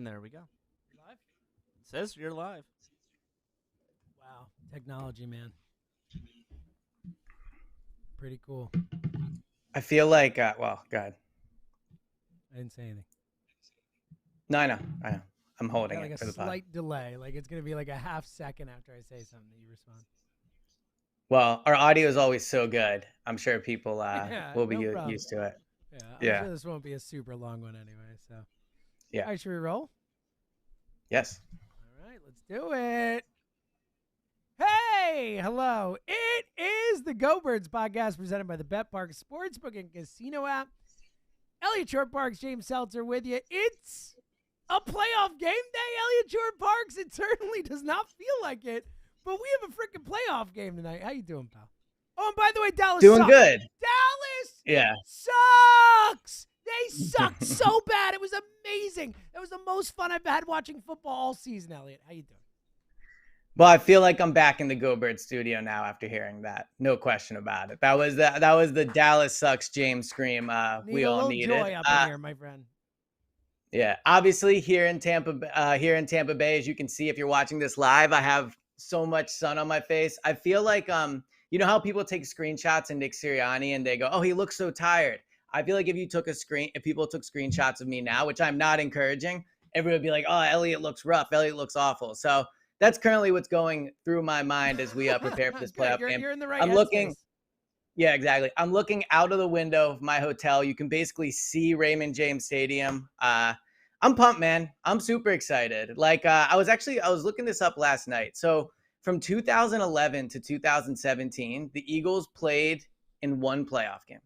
And there we go. Live? It says you're live. Wow. Technology, man. Pretty cool. I feel like, well, God. I didn't say anything. No, I know. I'm holding Got like it for a the pod. slight delay. Like it's going to be like a half second after I say something that you respond. Well, our audio is always so good. I'm sure people will be used to it. Yeah, I'm sure this won't be a super long one anyway. So, yeah. All right, should we roll? Yes. All right, let's do it. Hey, hello. It is the Go Birds podcast presented by the Bet Park Sportsbook and Casino app. Eliot Shorr-Parks, James Seltzer with you. It's a playoff game day, Eliot Shorr-Parks. It certainly does not feel like it, but we have a freaking playoff game tonight. How you doing, pal? Oh, and by the way, Dallas doing sucks. Good. Dallas sucks. They sucked so bad. It was amazing. It was the most fun I've had watching football all season, Eliot. How you doing? Well, I feel like I'm back in the Go Bird studio now after hearing that. No question about it. That was the Dallas sucks James scream we all needed. Joy up in here, my friend. Yeah, obviously here in Tampa Bay, as you can see if you're watching this live, I have so much sun on my face. I feel like you know how people take screenshots of Nick Sirianni and they go, "Oh, he looks so tired." I feel like if people took screenshots of me now, which I'm not encouraging, everyone would be like, "Oh, Eliot looks rough. Eliot looks awful." So that's currently what's going through my mind as we prepare for this playoff game. You're in the right. I'm looking. Yeah, exactly. I'm looking out of the window of my hotel. You can basically see Raymond James Stadium. I'm pumped, man. I'm super excited. Like I was looking this up last night. So from 2011 to 2017, the Eagles played in one playoff game.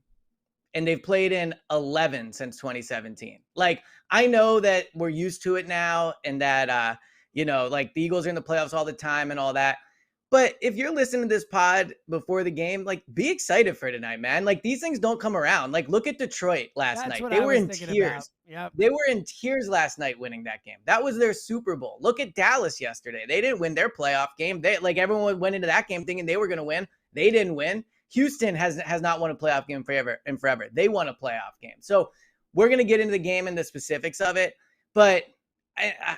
And they've played in 11 since 2017. Like, I know that we're used to it now and that, like the Eagles are in the playoffs all the time and all that. But if you're listening to this pod before the game, like, be excited for tonight, man. Like, these things don't come around. Like, look at Detroit last night. They were in tears. Yep. They were in tears last night winning that game. That was their Super Bowl. Look at Dallas yesterday. They didn't win their playoff game. Everyone went into that game thinking they were going to win. They didn't win. Houston has not won a playoff game forever. They won a playoff game. So we're going to get into the game and the specifics of it. But I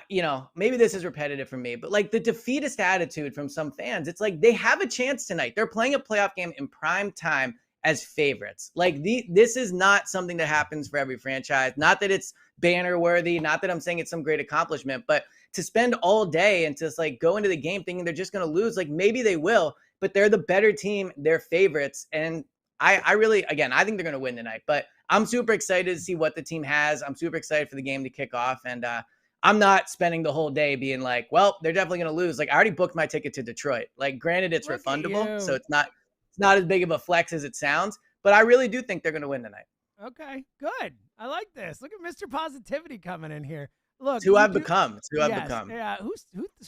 maybe this is repetitive for me, but like the defeatist attitude from some fans, it's like they have a chance tonight. They're playing a playoff game in prime time as favorites. Like this is not something that happens for every franchise. Not that it's banner worthy, not that I'm saying it's some great accomplishment, but to spend all day and to just like go into the game thinking they're just going to lose, like maybe they will, but they're the better team. They're favorites. And I really, again, I think they're going to win tonight, but I'm super excited to see what the team has. I'm super excited for the game to kick off. And, I'm not spending the whole day being like, well, they're definitely going to lose. Like I already booked my ticket to Detroit. Like granted, it's refundable, so it's not as big of a flex as it sounds, but I really do think they're going to win tonight. Okay, good. I like this. Look at Mr. Positivity coming in here. Look, it's who I've become. It's who I've become. Yeah, who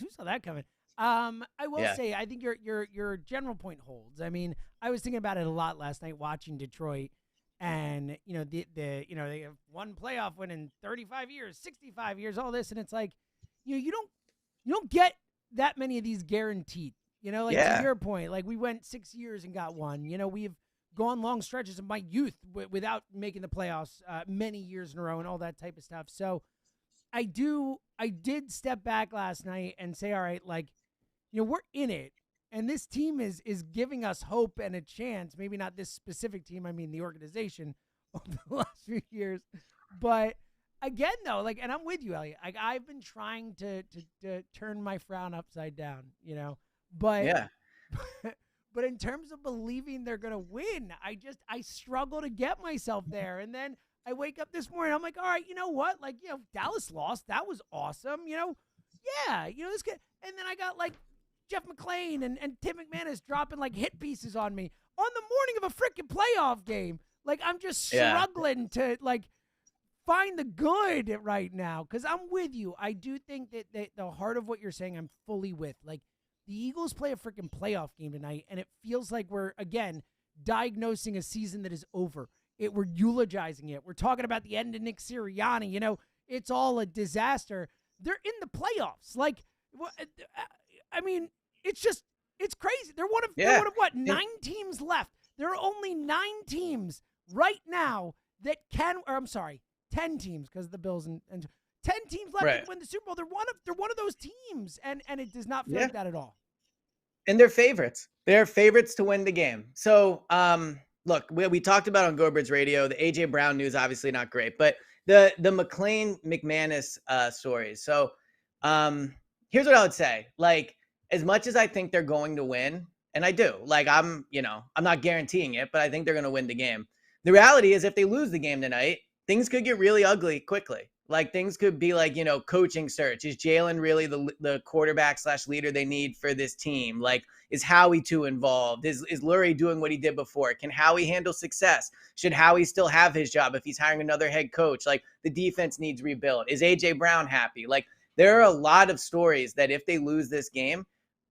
saw that coming? I will say, I think your general point holds. I mean, I was thinking about it a lot last night watching Detroit. And, they have one playoff win in 35 years, 65 years, all this. And it's like, you don't get that many of these guaranteed, to your point, like we went 6 years and got one, we've gone long stretches of my youth without making the playoffs many years in a row and all that type of stuff. So I did step back last night and say, all right, like, we're in it. And this team is giving us hope and a chance. Maybe not this specific team. I mean, the organization over the last few years. But again, though, like, and I'm with you, Eliot. Like, I've been trying to turn my frown upside down, But yeah. But in terms of believing they're gonna win, I struggle to get myself there. And then I wake up this morning. I'm like, all right, you know what? Like, Dallas lost. That was awesome. This kid. And then I got like Jeff McClain and Tim McManus dropping like hit pieces on me on the morning of a freaking playoff game. Like I'm just struggling to like find the good right now because I'm with you. I do think that the heart of what you're saying I'm fully with. Like the Eagles play a freaking playoff game tonight and it feels like we're, again, diagnosing a season that is over. We're eulogizing it. We're talking about the end of Nick Sirianni. It's all a disaster. They're in the playoffs. Like, I mean, it's crazy. They're one of what, 9 teams left. There are only 9 teams right now that 10 teams, because the Bills and 10 teams left Right. to win the Super Bowl. They're one of those teams, and it does not feel Yeah. like that at all. And they're favorites. They're favorites to win the game. So, look, we talked about on Goldberg's radio, the AJ Brown news, obviously not great, but the McClain McManus stories. So, here's what I would say. Like, as much as I think they're going to win, and I do, like, I'm not guaranteeing it, but I think they're going to win the game. The reality is, if they lose the game tonight, things could get really ugly quickly. Like, things could be like, coaching search. Is Jalen really the quarterback / leader they need for this team? Like, is Howie too involved? Is Lurie doing what he did before? Can Howie handle success? Should Howie still have his job if he's hiring another head coach? Like, the defense needs rebuild. Is AJ Brown happy? Like, there are a lot of stories that if they lose this game,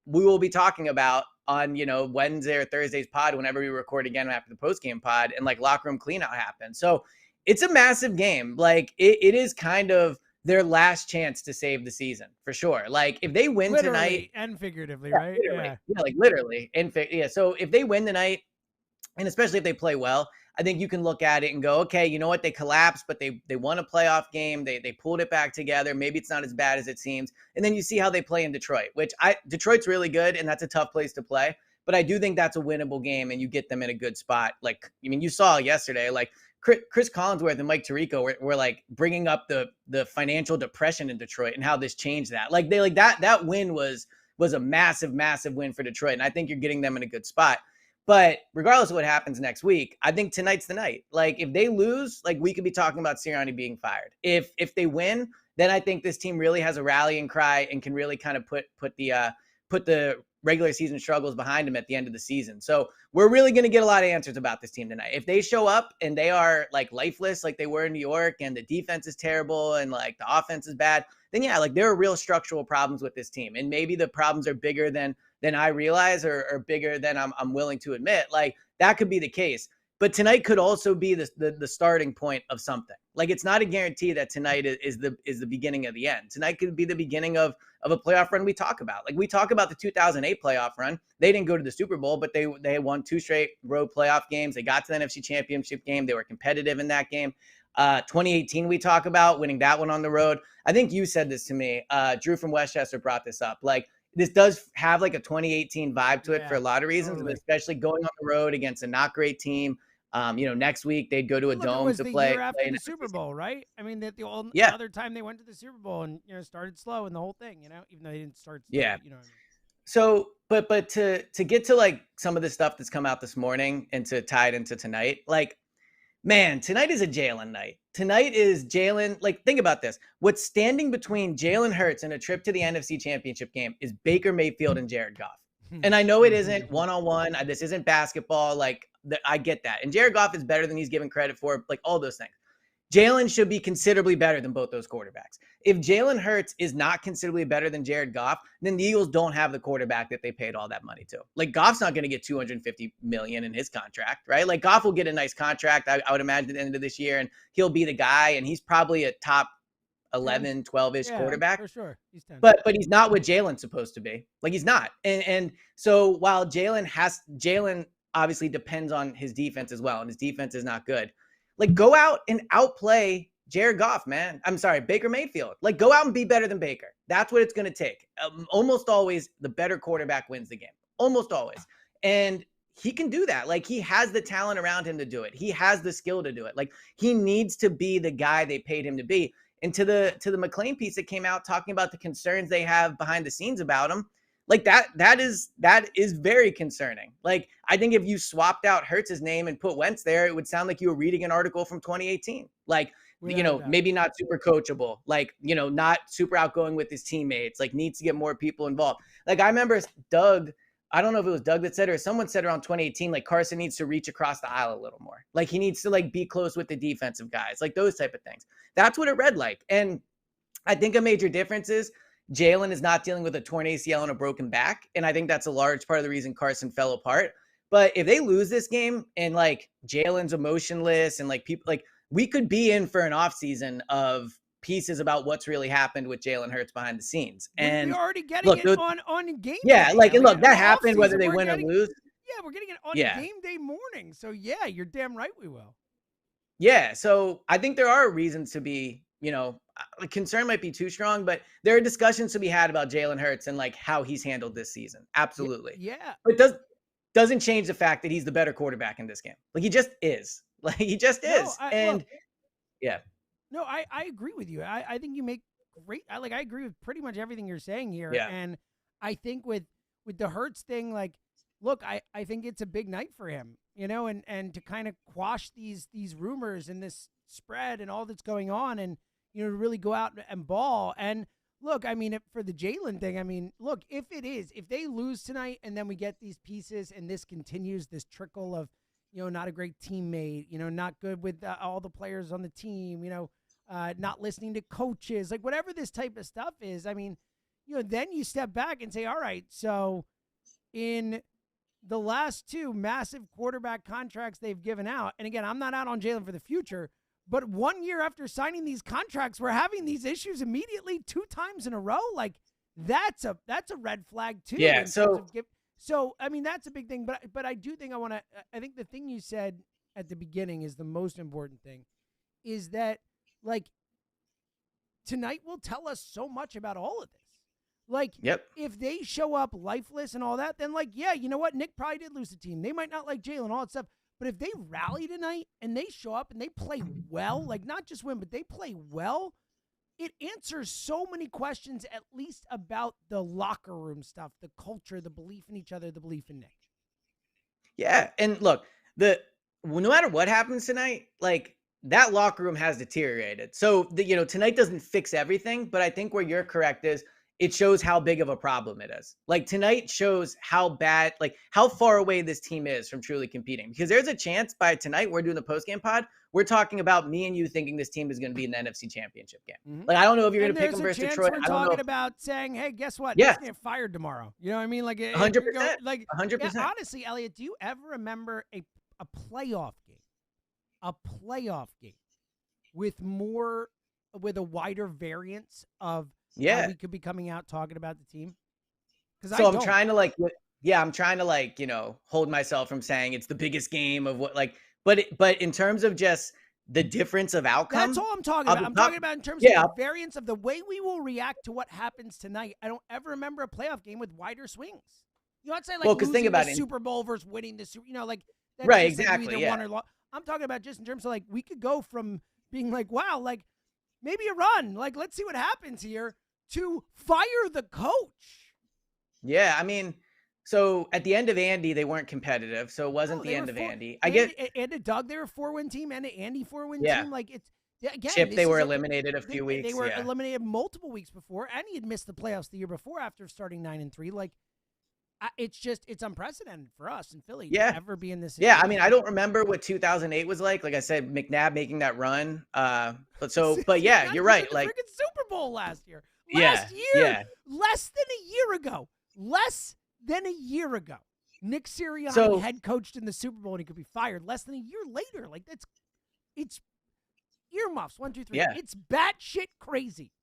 we will be talking about on, Wednesday or Thursday's pod, whenever we record again after the post-game pod, and like locker room cleanout happens. So it's a massive game. Like, it is kind of their last chance to save the season for sure. Like, if they win tonight and figuratively, right? Literally. Yeah, like literally. So if they win tonight, and especially if they play well, I think you can look at it and go, okay, you know what? They collapsed, but they won a playoff game. They pulled it back together. Maybe it's not as bad as it seems. And then you see how they play in Detroit, which Detroit's really good, and that's a tough place to play. But I do think that's a winnable game, and you get them in a good spot. Like, I mean, you saw yesterday, like Chris Collinsworth and Mike Tirico were like bringing up the financial depression in Detroit and how this changed that. Like, that win was a massive, massive win for Detroit. And I think you're getting them in a good spot. But regardless of what happens next week, I think tonight's the night. Like, if they lose, like, we could be talking about Sirianni being fired. If they win, then I think this team really has a rallying cry and can really kind of put the regular season struggles behind them at the end of the season. So we're really going to get a lot of answers about this team tonight. If they show up and they are like lifeless, like they were in New York, and the defense is terrible and like the offense is bad, then yeah, like there are real structural problems with this team. And maybe the problems are bigger than I realize, or bigger than I'm willing to admit. Like, that could be the case. But tonight could also be the starting point of something. Like, it's not a guarantee that tonight is the beginning of the end. Tonight could be the beginning of a playoff run we talk about. Like, we talk about the 2008 playoff run. They didn't go to the Super Bowl, but they won 2 straight road playoff games. They got to the NFC Championship game. They were competitive in that game. 2018 we talk about, winning that one on the road. I think you said this to me. Drew from Westchester brought this up. Like, this does have like a 2018 vibe to it for a lot of reasons, totally. especially going on the road against a not great team. Next week they'd go to a dome to play. Year after the Super Bowl, right? I mean, the other time they went to the Super Bowl and started slow in the whole thing, even though they didn't start slow, Yeah. you know what I mean? So, but to get to like some of the stuff that's come out this morning and to tie it into tonight, like, man, tonight is a Jalen night. Tonight is Jalen. Like, think about this. What's standing between Jalen Hurts and a trip to the NFC Championship game is Baker Mayfield and Jared Goff. And I know it isn't one-on-one. This isn't basketball. Like, I get that. And Jared Goff is better than he's given credit for, like all those things. Jalen should be considerably better than both those quarterbacks. If Jalen Hurts is not considerably better than Jared Goff, then the Eagles don't have the quarterback that they paid all that money to. Like, Goff's not going to get $250 million in his contract, right? Like, Goff will get a nice contract, I would imagine, at the end of this year, and he'll be the guy, and he's probably a top 11, 12-ish quarterback. For sure. He's 10. But he's not what Jalen's supposed to be. Like, he's not. And so while Jalen obviously depends on his defense as well, and his defense is not good. Like, go out and outplay Jared Goff, man. I'm sorry, Baker Mayfield. Like, go out and be better than Baker. That's what it's going to take. Almost always, the better quarterback wins the game. Almost always. And he can do that. Like, he has the talent around him to do it. He has the skill to do it. Like, he needs to be the guy they paid him to be. And to the McClain piece that came out talking about the concerns they have behind the scenes about him, like that is very concerning. Like, I think if you swapped out Hurts' name and put Wentz there, it would sound like you were reading an article from 2018. Like, maybe not super coachable, like, not super outgoing with his teammates, like needs to get more people involved. Like, I remember Doug, I don't know if it was Doug that said it or someone said around 2018, like, Carson needs to reach across the aisle a little more. Like, he needs to like be close with the defensive guys, like those type of things. That's what it read like. And I think a major difference is Jalen is not dealing with a torn ACL and a broken back. And I think that's a large part of the reason Carson fell apart. But if they lose this game and like Jalen's emotionless and like people, like, we could be in for an offseason of pieces about what's really happened with Jalen Hurts behind the scenes. And we're already getting it on game yeah, day. Like, and look, that happened whether they win or lose. Yeah, we're getting it on game day morning. So yeah, you're damn right we will. Yeah, so I think there are reasons to be, concern might be too strong, but there are discussions to be had about Jalen Hurts and like how he's handled this season. Absolutely. Yeah. But doesn't change the fact that he's the better quarterback in this game. Like he just is. Like he just is. Look, yeah. No, I agree with you. I think you make great. I agree with pretty much everything you're saying here. Yeah. And I think with the Hurts thing, like, look, I think it's a big night for him, and to kind of quash these rumors and this spread and all that's going on, and to really go out and ball. And look, I mean, for the Jalen thing, I mean, look, if they lose tonight and then we get these pieces and this continues, this trickle of, not a great teammate, not good with all the players on the team, not listening to coaches, like whatever this type of stuff is, I mean, then you step back and say, all right, so in the last two massive quarterback contracts they've given out, and again, I'm not out on Jalen for the future, but 1 year after signing these contracts, we're having these issues immediately 2 times in a row. Like that's a red flag too. Yeah. So I mean, that's a big thing. But I do think I think the thing you said at the beginning is the most important thing, is that like tonight will tell us so much about all of this. Like, if they show up lifeless and all that, then like, yeah, you know what? Nick probably did lose the team. They might not like Jalen, all that stuff. But if they rally tonight and they show up and they play well, like not just win, but they play well, it answers so many questions, at least about the locker room stuff, the culture, the belief in each other, the belief in Nick. Yeah. And look, no matter what happens tonight, like that locker room has deteriorated. So, tonight doesn't fix everything, but I think where you're correct is it shows how big of a problem it is. Like tonight shows how bad, like how far away this team is from truly competing. Because there's a chance by tonight, we're doing the postgame pod, we're talking about me and you thinking this team is going to be in the NFC Championship game. Mm-hmm. Like I don't know if you're going to pick them versus Detroit. We're talking about saying, hey, guess what? Yeah. He's get fired tomorrow. You know what I mean? Like 100%. Like 100%. Yeah, honestly, Elliot, do you ever remember a playoff game? A playoff game with a wider variance of how we could be coming out talking about the team? So I'm trying to hold myself from saying it's the biggest game of what, like, but in terms of just the difference of outcome. That's all I'm talking about. I'm talking about in terms of the variance of the way we will react to what happens tonight. I don't ever remember a playoff game with wider swings. I'd say like losing the Super Bowl versus winning the Super, like that's right, exactly. Either won or I'm talking about just in terms of like we could go from being like, wow, like maybe a run, like let's see what happens here, to fire the coach. Yeah, I mean, so at the end of Andy, they weren't competitive, so it wasn't the end of Andy. And a Doug, they were a 4-win team, and an Andy 4-win team. Like it's again, Chip, they were eliminated a few weeks. They were eliminated multiple weeks before, and he had missed the playoffs the year before after starting 9-3. Like it's unprecedented for us in Philly to ever be in this situation. Yeah, I mean, I don't remember what 2008 was like. Like I said, McNabb making that run. But yeah, you're right. Like freaking Super Bowl last year. Less than a year ago, Nick Sirianni head coached in the Super Bowl and he could be fired. Less than a year later, like it's earmuffs. 1, 2, 3. Yeah. It's batshit crazy.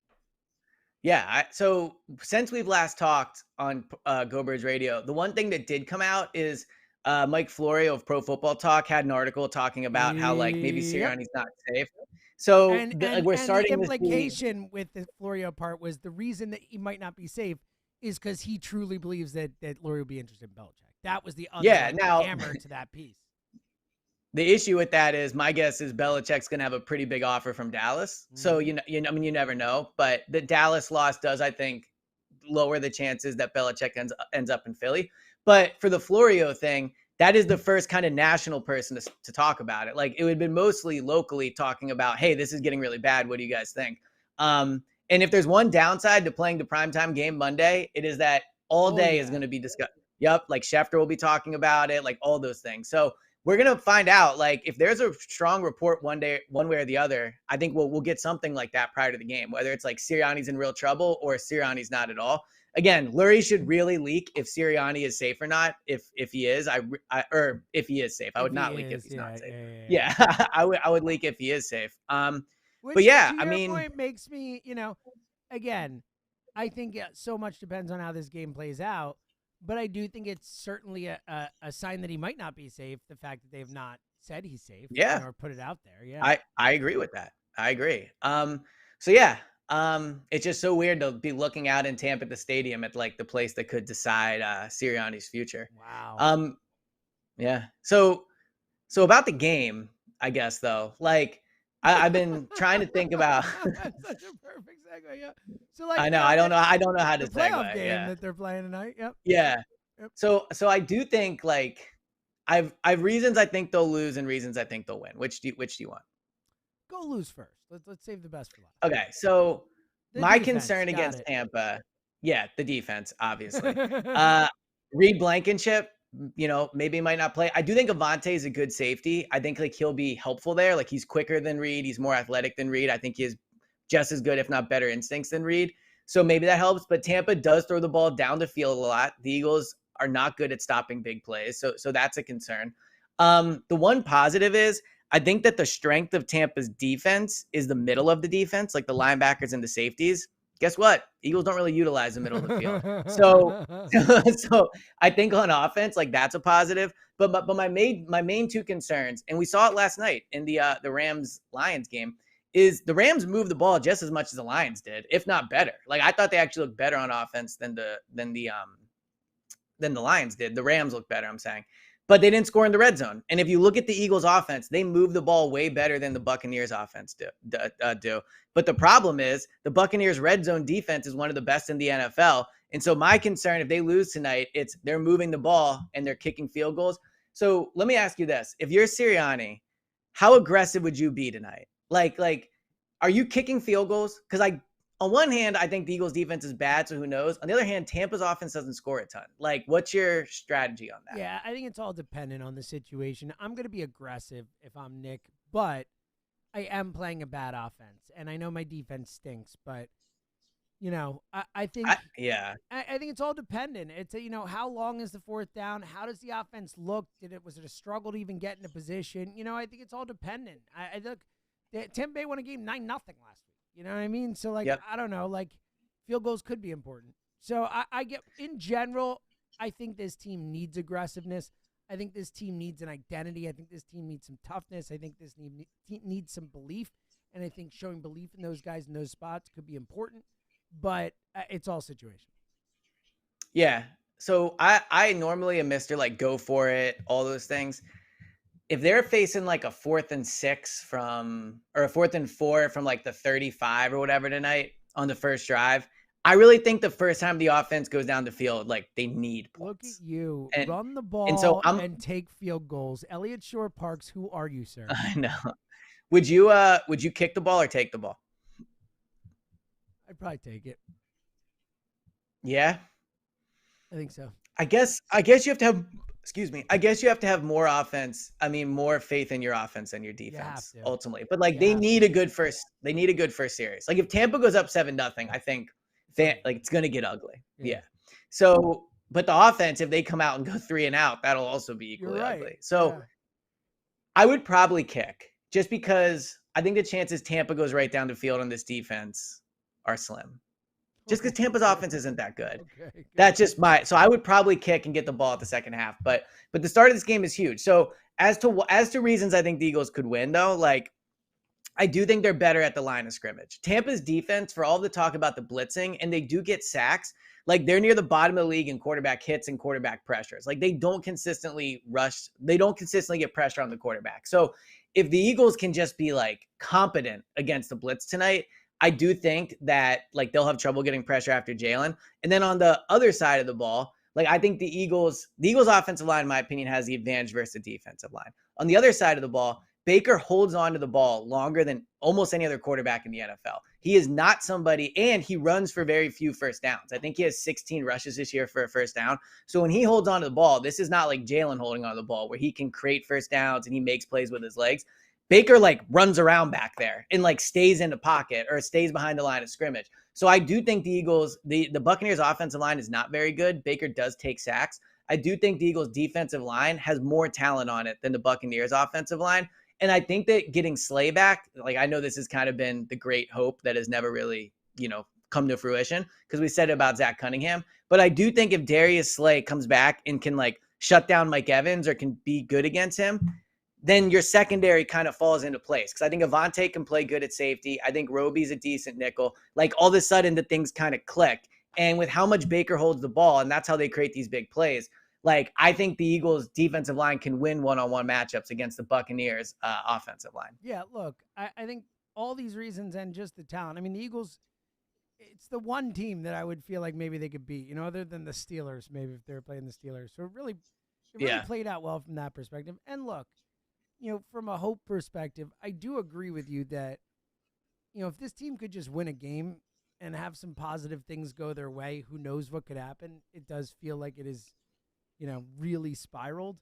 Yeah. So since we've last talked on Go Birds Radio, the one thing that did come out is Mike Florio of Pro Football Talk had an article talking about how like maybe Sirianni's not safe. So we're starting. The implication with the Florio part was the reason that he might not be safe is because he truly believes that Lurie will be interested in Belichick. That was the other hammer to that piece. The issue with that is my guess is Belichick's going to have a pretty big offer from Dallas. Mm-hmm. So, I mean, you never know. But the Dallas loss does, I think, lower the chances that Belichick ends up in Philly. But for the Florio thing, that is the first kind of national person to talk about it. Like it would have been mostly locally talking about, hey, this is getting really bad. What do you guys think? And if there's one downside to playing the primetime game Monday, it is that all day is going to be discussed. Yep. Like Schefter will be talking about it, like all those things. So we're going to find out, like, if there's a strong report one way or the other, I think we'll get something like that prior to the game, whether it's like Sirianni's in real trouble or Sirianni's not at all. Again, Lurie should really leak if Sirianni is safe or not. If he is, or if he is safe, I would not leak if he's not safe. Yeah. I would leak if he is safe. But yeah, I mean, point makes me, again, I think so much depends on how this game plays out. But I do think it's certainly a sign that he might not be safe. The fact that they've not said he's safe, or put it out there. Yeah, I agree with that. I agree. So yeah, It's just so weird to be looking out in Tampa at the stadium at like the place that could decide Sirianni's future. Wow. Yeah. So about the game, I guess though, like I've been trying to think about. That's such a perfect segue. Yeah. So like, I know. I don't know. I don't know how to the playoff segue. game Yeah. that they're playing tonight. Yep. Yeah. Yep. So I do think like I've reasons I think they'll lose and reasons I think they'll win. Which do you want? Go lose first. Let's save the best for last. Okay. So The my defense, concern got against it. Tampa, yeah, the defense, obviously. Reed Blankenship, maybe might not play. I do think Avante is a good safety. I think like he'll be helpful there. Like he's quicker than Reed. He's more athletic than Reed. I think he has just as good, if not better, instincts than Reed. So maybe that helps. But Tampa does throw the ball down the field a lot. The Eagles are not good at stopping big plays. So that's a concern. The one positive is I think that the strength of Tampa's defense is the middle of the defense, like the linebackers and the safeties. Guess what? Eagles don't really utilize the middle of the field. So I think on offense, like that's a positive. But my main two concerns, and we saw it last night in the Rams-Lions game, is the Rams moved the ball just as much as the Lions did, if not better. Like I thought they actually looked better on offense than the Lions did. The Rams looked better, I'm saying. But they didn't score in the red zone. And if you look at the Eagles offense, they move the ball way better than the Buccaneers offense do. But the problem is the Buccaneers red zone defense is one of the best in the NFL. And so my concern, if they lose tonight, it's they're moving the ball and they're kicking field goals. So let me ask you this. If you're Sirianni, how aggressive would you be tonight? Like, are you kicking field goals? Because on one hand, I think the Eagles defense is bad, so who knows? On the other hand, Tampa's offense doesn't score a ton. Like, what's your strategy on that? Yeah, I think it's all dependent on the situation. I'm going to be aggressive if I'm Nick, but I am playing a bad offense. And I know my defense stinks, but, I think I think it's all dependent. It's, how long is the fourth down? How does the offense look? Was it a struggle to even get in a position? I think it's all dependent. I look, Tampa Bay won a game 9-0 last week. You know what I mean? So, I don't know. Field goals could be important. So, I get, in general, I think this team needs aggressiveness. I think this team needs an identity. I think this team needs some toughness. I think this team needs some belief. And I think showing belief in those guys in those spots could be important. But it's all situational. Yeah. So, I normally am Mr. Go for it, all those things. If they're facing a 4th and 6 or a 4th and 4 from the 35 or whatever tonight on the first drive, I really think the first time the offense goes down the field, they need points. Look at you. Run the ball and take field goals. Eliot Shorr-Parks, who are you, sir? I know. Would you kick the ball or take the ball? I'd probably take it. Yeah? I think so. I guess you have to have I guess you have to have more offense. I mean, more faith in your offense than your defense ultimately. But they need a good first series. If Tampa goes up 7-0, I think it's going to get ugly. Yeah. So, but the offense, if they come out and go 3 and out, that'll also be equally ugly. So I would probably kick just because I think the chances Tampa goes right down the field on this defense are slim. Just because Tampa's offense isn't that good. Okay, that's just so I would probably kick and get the ball at the second half. But the start of this game is huge. So as to reasons I think the Eagles could win, though, I do think they're better at the line of scrimmage. Tampa's defense, for all the talk about the blitzing, and they do get sacks, they're near the bottom of the league in quarterback hits and quarterback pressures. They don't consistently rush. They don't consistently get pressure on the quarterback. So if the Eagles can just be competent against the blitz tonight, I do think that they'll have trouble getting pressure after Jalen. And then on the other side of the ball, I think the Eagles offensive line, in my opinion, has the advantage versus the defensive line. On the other side of the ball, Baker holds on to the ball longer than almost any other quarterback in the NFL. He is not somebody, and he runs for very few first downs. I think he has 16 rushes this year for a first down. So when he holds on to the ball, this is not like Jalen holding on to the ball where he can create first downs and he makes plays with his legs. Baker runs around back there and stays in the pocket or stays behind the line of scrimmage. So I do think the Eagles, the Buccaneers offensive line is not very good. Baker does take sacks. I do think the Eagles defensive line has more talent on it than the Buccaneers offensive line. And I think that getting Slay back, I know this has kind of been the great hope that has never really, come to fruition because we said it about Zach Cunningham. But I do think if Darius Slay comes back and can shut down Mike Evans or can be good against him, then your secondary kind of falls into place. Because I think Avonte can play good at safety. I think Roby's a decent nickel. Like all of a sudden the things kind of click. And with how much Baker holds the ball, and that's how they create these big plays, like I think the Eagles' defensive line can win one-on-one matchups against the Buccaneers' offensive line. Yeah, look, I think all these reasons and just the talent. I mean, the Eagles, it's the one team that I would feel like maybe they could beat, other than the Steelers, maybe if they're playing the Steelers. So it really played out well from that perspective. And look, from a hope perspective, I do agree with you that, if this team could just win a game and have some positive things go their way, who knows what could happen. It does feel like it is, really spiraled.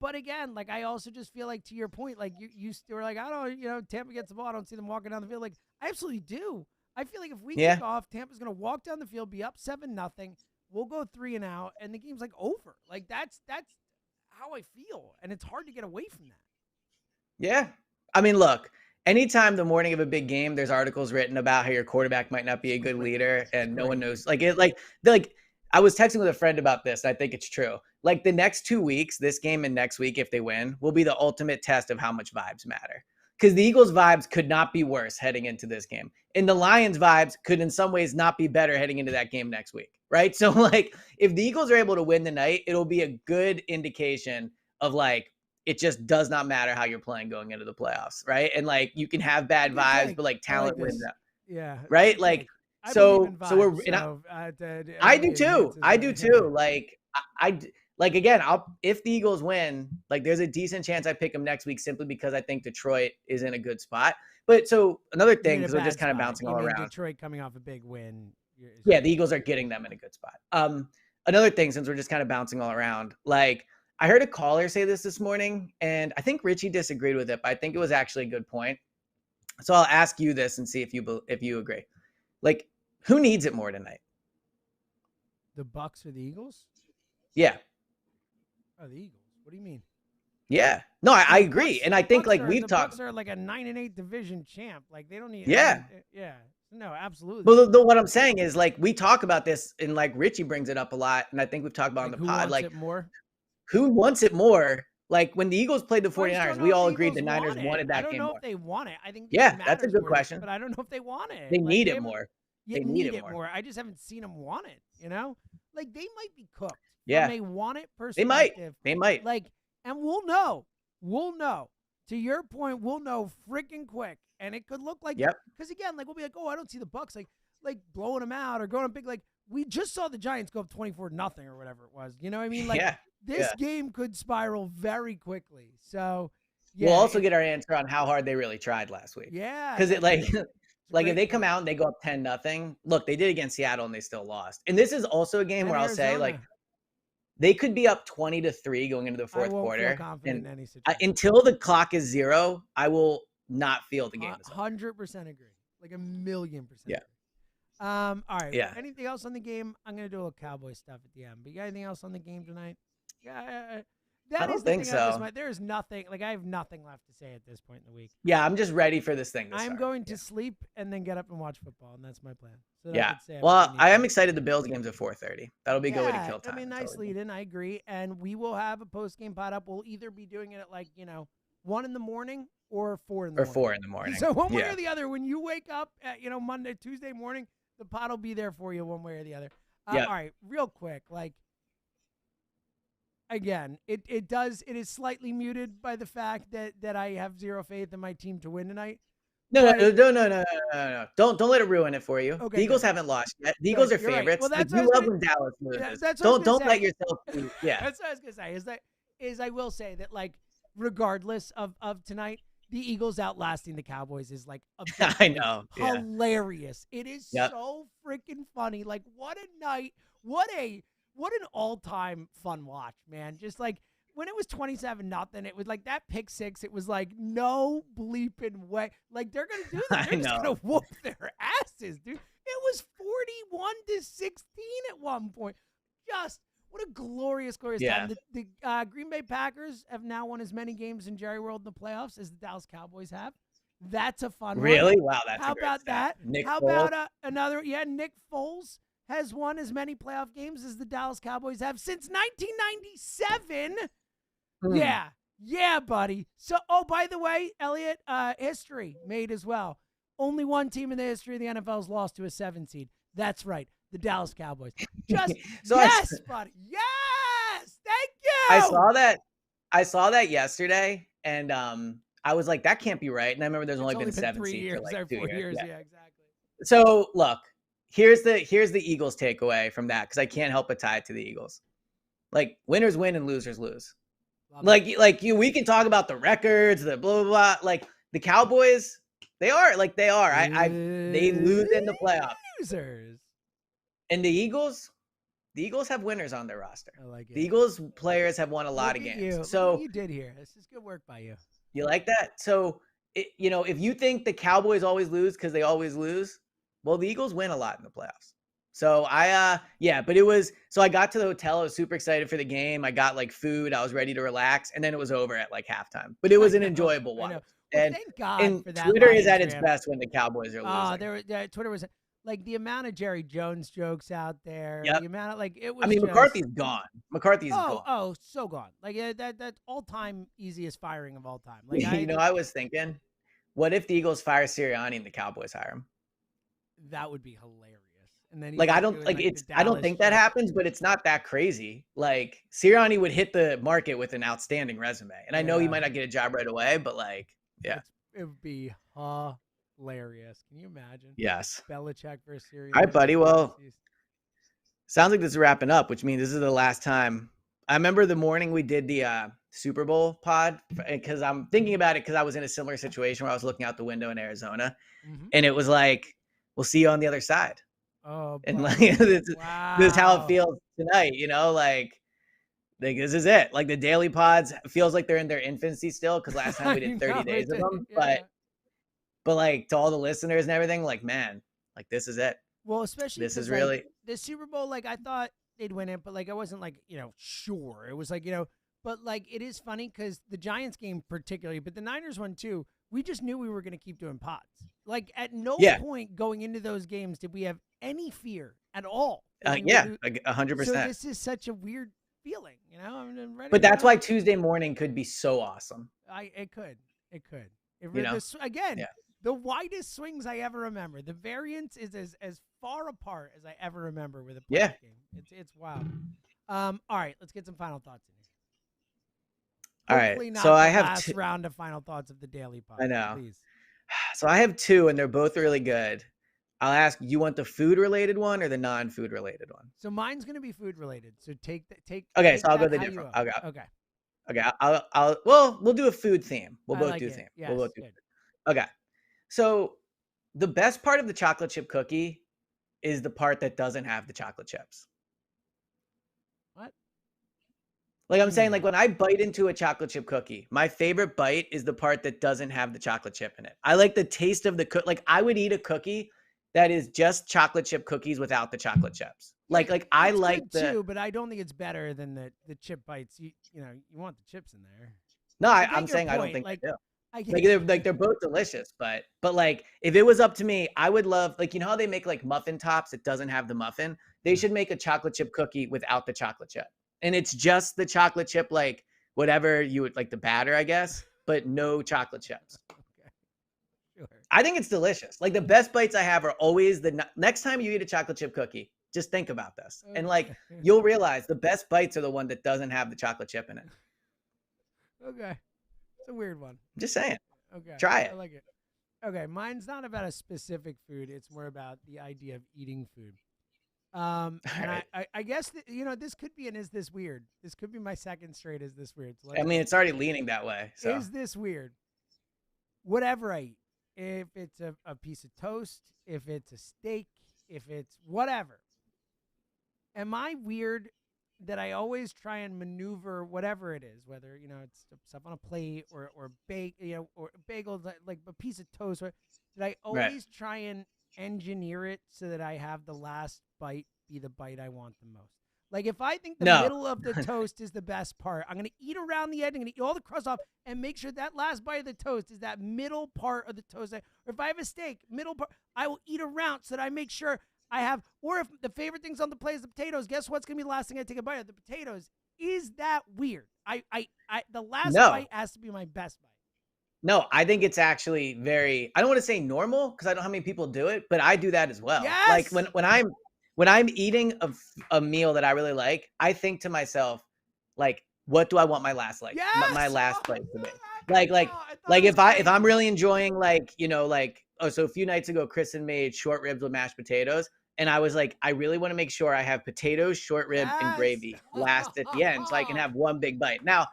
But again, like I also just feel like, to your point, like you still were like, I don't, Tampa gets the ball, I don't see them walking down the field. Like I absolutely do. I feel like if we kick off, Tampa's going to walk down the field, be up 7-0. We'll go 3 and out, and the game's like over. Like that's how I feel, and it's hard to get away from that. Yeah, I mean, look. Anytime the morning of a big game, there's articles written about how your quarterback might not be a good leader, and no one knows. Like I was texting with a friend about this. And I think it's true. Like the next 2 weeks, this game and next week, if they win, will be the ultimate test of how much vibes matter. Because the Eagles' vibes could not be worse heading into this game, and the Lions' vibes could, in some ways, not be better heading into that game next week, right? So, like, if the Eagles are able to win tonight, it'll be a good indication of like. It just does not matter how you're playing going into the playoffs, right? And like you can have bad vibes, but like talent wins out. Yeah. Right? Like I do too. I do too. Like again, if the Eagles win, like there's a decent chance I pick them next week simply because I think Detroit is in a good spot. But so another thing, because we're just kind of bouncing all around. Detroit coming off a big win. Yeah, the Eagles are getting them in a good spot. Another thing, since we're just kind of bouncing all around, like I heard a caller say this morning, and I think Richie disagreed with it, but I think it was actually a good point. So I'll ask you this and see if you agree. Like, who needs it more tonight? The Bucs or the Eagles? Yeah. Oh, the Eagles. What do you mean? Yeah. No, I agree, and I think like we've talked. The Bucs are like a 9-8 division champ. Like they don't need. Yeah. Yeah. No, absolutely. But what I'm saying is like we talk about this, and like Richie brings it up a lot, and I think we've talked about like, on the pod. Like, it more? Who wants it more? Like when the Eagles played the 49ers, we all agreed the Niners wanted that game more. I don't know if they want it. I think that's a good question. But I don't know if they want it. They need it more. They need it more. I just haven't seen them want it. Like they might be cooked. Yeah, they want it. Perspective. They might. Like, and we'll know. To your point, we'll know freaking quick, and it could look like. Yep. Because again, like we'll be like, oh, I don't see the Bucs like blowing them out or going up big. Like we just saw the Giants go up 24-0 or whatever it was. You know what I mean? Like. Yeah. This game could spiral very quickly. So, yeah. We'll also get our answer on how hard they really tried last week. Yeah. Because it like if they come out and they go up 10-0, look, they did against Seattle and they still lost. And this is also a game where I'll say like they could be up 20-3 going into the fourth quarter. Feel confident in any situation. Until the clock is 0, I will not feel the game is over. 100% agree. Like 1,000,000%. Yeah. All right. Yeah. Anything else on the game? I'm gonna do a little Cowboy stuff at the end. But you got anything else on the game tonight? Yeah, I don't think so. There is nothing. Like I have nothing left to say at this point in the week. Yeah, I'm just ready for this thing. I'm going to sleep and then get up and watch football, and that's my plan. So yeah. Well, I am excited. The Bills game's at 4:30. That'll be a good way to kill time. I mean, nice lead in. I agree, and we will have a post game pod up. We'll either be doing it at 1 in the morning or 4 in the morning. Or 4 in the morning. So one way or the other, when you wake up at Monday, Tuesday morning, the pod will be there for you one way or the other. All right, real quick, Again, it is slightly muted by the fact that I have zero faith in my team to win tonight. No. Don't let it ruin it for you. Okay, the Eagles haven't lost yet. The Eagles are favorites. Right. Well, you love when Dallas loses. Don't let yourself. Yeah. That's what I was gonna say. Is I will say that regardless of tonight, the Eagles outlasting the Cowboys is I know hilarious. It is so freaking funny. Like what a night. What an all-time fun watch, man. Just when it was 27-0, it was that pick six. It was no bleeping way. They're going to do that. They're just going to whoop their asses, dude. It was 41-16 at one point. Just what a glorious time. The Green Bay Packers have now won as many games in Jerry World in the playoffs as the Dallas Cowboys have. That's a fun one. Really? Wow, that's How a great about stat. that? How about another? Yeah, Nick Foles has won as many playoff games as the Dallas Cowboys have since 1997. Yeah, Yeah, buddy. So, by the way, Elliot, history made as well. Only one team in the history of the NFL has lost to a 7 seed. That's right, the Dallas Cowboys. Just So yes, buddy. Yes, thank I you. saw that yesterday, and I was like, that can't be right. And I remember there's It's only been been 7 3 seeds for years like or 2 4 years. years. Yeah. Yeah, exactly. So look, here's the Eagles takeaway from that, because I can't help but tie it to the Eagles. Like, winners win and losers lose. Love it. We can talk about the records, the blah blah blah. Like, the Cowboys, they are. They lose in the playoffs. Losers. And the Eagles have winners on their roster. I like it. The Eagles players have won a lot of Look at games. you. So Look what you did here. This is good work by you. you like that? So if you think the Cowboys always lose because they always lose, well, the Eagles win a lot in the playoffs. So but it was, so I got to the hotel. I was super excited for the game. I got like food. I was ready to relax. And then it was over at like halftime. But it was an enjoyable one. Well, And, thank God and for that. Twitter is Lions at its fan. best when the Cowboys are losing. Twitter was like the amount of Jerry Jones jokes out there. Yep. The amount of it was. I mean, just, McCarthy's gone. McCarthy's gone. Oh, so gone. Like that's all time easiest firing of all time. Like I was thinking, what if the Eagles fire Sirianni and the Cowboys hire him? That would be hilarious. And then Like, I don't think that happens, but it's not that crazy. Like, Sirianni would hit the market with an outstanding resume, and I know he might not get a job right away, but like, yeah, it would be hilarious. Can you imagine? Yes. Belichick versus Sirianni. All right, buddy. Well, sounds like this is wrapping up, which means this is the last time. I remember the morning we did the Super Bowl pod, because I'm thinking about it because I was in a similar situation where I was looking out the window in Arizona, and it was like, we'll see you on the other side. Oh, and like this is how it feels tonight, like this is it. Like, the daily pods feels like they're in their infancy still, because last time we did 30 days of them. Yeah. But like, to all the listeners and everything, like, man, like, this is it. Well, especially this is really the Super Bowl. Like, I thought they'd win it, but like, I wasn't like sure. It was like but like, it is funny because the Giants game particularly, but the Niners one too. We just knew we were going to keep doing pods. Like, at no point going into those games did we have any fear at all. 100%. So this is such a weird feeling, I'm ready. But that's why Tuesday morning could be so awesome. It could. Again, the widest swings I ever remember. The variance is as far apart as I ever remember with a playoff game. It's wild. All right, let's get some final thoughts in here. Hopefully all right, not so I have last round of final thoughts of the daily pod. I know. Please. So I have 2, and they're both really good. I'll ask, you want the food related one or the non-food related one? So mine's going to be food related. So take. Okay, so I'll go the different. Okay. We'll do a food theme. We'll both do theme. Yes, we'll both do. Okay. So the best part of the chocolate chip cookie is the part that doesn't have the chocolate chips. What? Like, I'm saying, like, when I bite into a chocolate chip cookie, my favorite bite is the part that doesn't have the chocolate chip in it. I like the taste of the like, I would eat a cookie that is just chocolate chip cookies without the chocolate chips. Like I like too, but I don't think it's better than the chip bites. You want the chips in there. No, I'm saying I don't think like, they do. They're both delicious, but like, if it was up to me, I would love, like, how they make like muffin tops that doesn't have the muffin. They should make a chocolate chip cookie without the chocolate chip. And it's just the chocolate chip, like, whatever you would like, the batter, I guess, but no chocolate chips. Okay. Sure. I think it's delicious. Like, the best bites I have are always next time you eat a chocolate chip cookie, just think about this. And like, you'll realize the best bites are the one that doesn't have the chocolate chip in it. Okay. It's a weird one. I'm just saying. Okay. Try it. I like it. Okay. Mine's not about a specific food. It's more about the idea of eating food. And right. I guess this could be an Is This Weird? This could be my second straight Is This Weird? So it's already leaning that way. So. Is this weird? Whatever I eat, if it's a piece of toast, if it's a steak, if it's whatever, am I weird that I always try and maneuver whatever it is, whether it's stuff on a plate or bake, or bagels, like a piece of toast, or that I always try and engineer it so that I have the last bite be the bite I want the most. Like, if I think the middle of the toast is the best part, I'm going to eat around the edge, I'm going to eat all the crust off and make sure that last bite of the toast is that middle part of the toast. Or if I have a steak, middle part, I will eat around so that I make sure I have, or if the favorite things on the plate is the potatoes, guess what's going to be the last thing I take a bite of? The potatoes. is that weird? The last No. bite has to be my best bite. No, I think it's actually very, I don't want to say normal because I don't know how many people do it, but I do that as well. Yes! Like when I'm eating a meal that I really like, I think to myself, like, what do I want my last Yes! my last bite to be? I Like if crazy. I'm really enjoying so a few nights ago, Kristen made short ribs with mashed potatoes. And I was like, I really want to make sure I have potatoes, short rib, and gravy last at the end so I can have one big bite. Now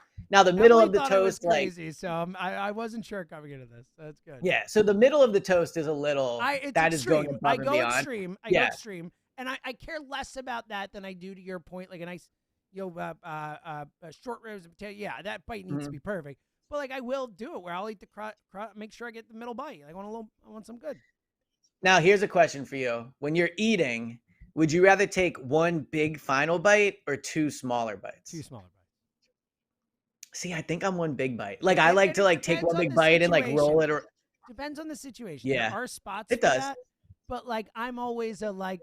the middle of the toast, crazy, so I wasn't sure coming into this. That's good. Yeah, so the middle of the toast is a little It's that extreme. is going above and beyond. I go extreme, and I care less about that than I do to your point, like a nice, short ribs and potato. Yeah, that bite needs to be perfect. But like I will do it where I'll eat the make sure I get the middle bite. Like I want some good. Now here's a question for you: when you're eating, would you rather take one big final bite or two smaller bites? Two smaller bites. See, I think I'm one big bite. Like I like to take one big bite and like roll it. Depends on the situation. Yeah, there are spots. It does. That, but like I'm always and I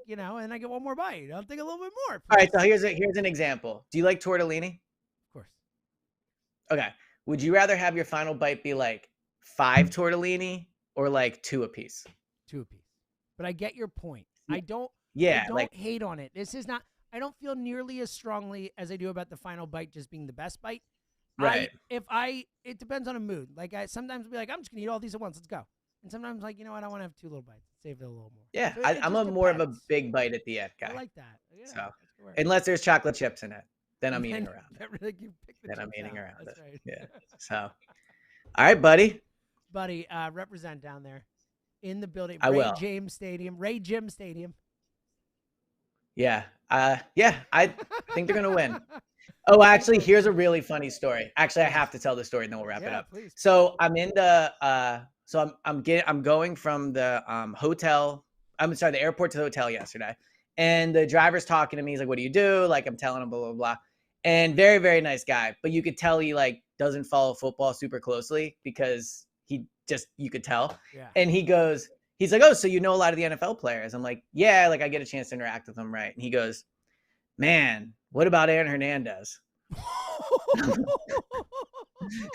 get one more bite. I'll take a little bit more. All right, so here's an example. Do you like tortellini? Of course. Okay. Would you rather have your final bite be like 5 tortellini or like 2 apiece? 2 apiece. But I get your point. I don't hate on it. This is not. I don't feel nearly as strongly as I do about the final bite just being the best bite. Right. It depends on a mood. Like I sometimes be like, I'm just gonna eat all these at once. Let's go. And sometimes like, I don't want to have 2 little bites. Save it a little more. Yeah, So I'm more of a big bite at the end guy. I like that. Yeah, so unless there's chocolate chips in it, then I'm eating around it. Then I'm eating around it. Right. Yeah. So, all right, buddy. Buddy, represent down there in the building. I will. Ray Jim Stadium. Yeah. I think they're gonna win. Oh, actually, here's a really funny story. Actually, I have to tell the story and then we'll wrap it up. Please. So I'm in the I'm going from the the airport to the hotel yesterday. And the driver's talking to me. He's like, what do you do? Like, I'm telling him blah, blah, blah. And very, very nice guy. But you could tell he like doesn't follow football super closely because you could tell. Yeah. And he's like, oh, so you know a lot of the NFL players. I'm like, yeah, like I get a chance to interact with them, right? And he goes, man, what about Aaron Hernandez?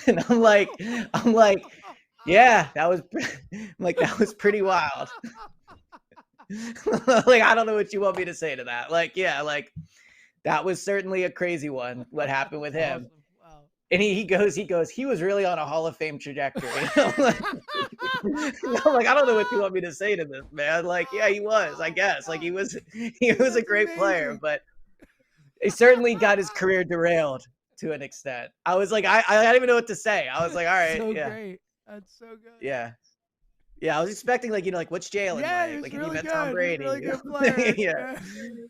And I'm like, yeah, that was pretty wild. Like, I don't know what you want me to say to that. Like, yeah, like that was certainly a crazy one. What happened with him? Awesome. Wow. And he goes, he was really on a Hall of Fame trajectory. I'm like, I don't know what you want me to say to this, man. Like, yeah, he was, I guess. Like he was a great player, but he certainly got his career derailed to an extent. I was like, I don't even know what to say. I was like, all right, so yeah. Great. That's so good. Yeah. Yeah, I was expecting what's Jalen like? Like, really he met good. Tom Brady. Really good player.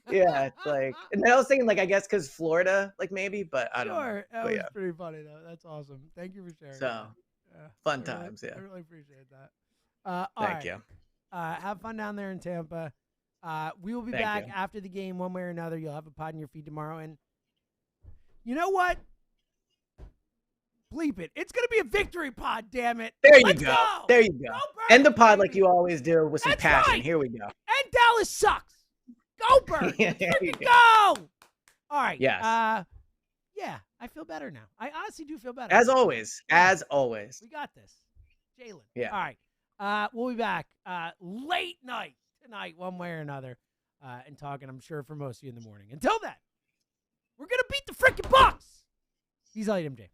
Yeah, it's like, and then I was thinking, I guess because Florida, like maybe, but I don't know. Sure, that but was pretty funny though. That's awesome. Thank you for sharing. So, fun times, yeah. I really appreciate that. Thank you. Have fun down there in Tampa. We will be back after the game one way or another. You'll have a pod in your feed tomorrow. And you know what? Bleep it. It's going to be a victory pod, damn it. There you Let's go. go. There you go. End the pod like you always do with some That's passion. right. Here we go. And Dallas sucks. Go, Bird. Yeah, there you go. All right. Yes. Yeah, I feel better now. I honestly do feel better. As always. As always. We got this. Jalen. Yeah. All right. We'll be back late night tonight, one way or another, and talking, I'm sure, for most of you in the morning. Until then, we're going to beat the freaking Bucs. He's Eliot James.